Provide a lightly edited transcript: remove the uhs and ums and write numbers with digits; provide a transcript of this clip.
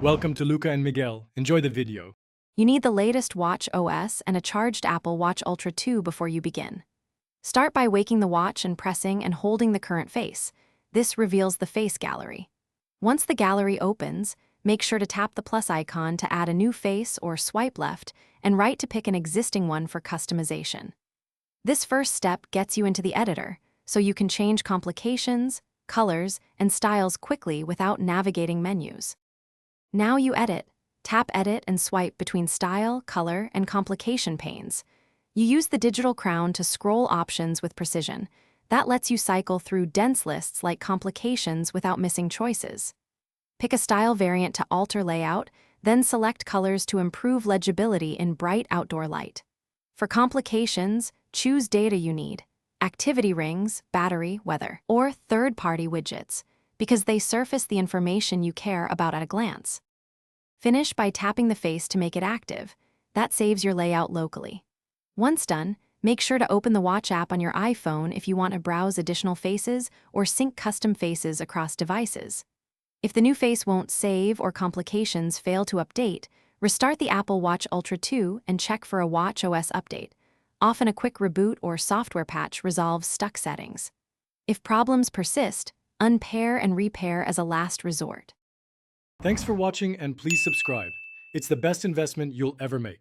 Welcome to Luca and Miguel. Enjoy the video. You need the latest watch OS and a charged Apple Watch Ultra 2 before you begin. Start by waking the watch and pressing and holding the current face. This reveals the face gallery. Once the gallery opens, make sure to tap the plus icon to add a new face or swipe left and right to pick an existing one for customization. This first step gets you into the editor, so you can change complications, colors, and styles quickly without navigating menus. Now you edit. Tap Edit and swipe between Style, Color, and Complication panes. You use the digital crown to scroll options with precision. That lets you cycle through dense lists like Complications without missing choices. Pick a style variant to alter layout, then select colors to improve legibility in bright outdoor light. For Complications, choose data you need: activity rings, battery, weather, or third-party widgets, because they surface the information you care about at a glance. Finish by tapping the face to make it active. That saves your layout locally. Once done, make sure to open the Watch app on your iPhone if you want to browse additional faces or sync custom faces across devices. If the new face won't save or Complications fail to update, restart the Apple Watch Ultra 2 and check for a Watch OS update. Often a quick reboot or software patch resolves stuck settings. If problems persist, unpair and repair as a last resort. Thanks for watching and please subscribe. It's the best investment you'll ever make.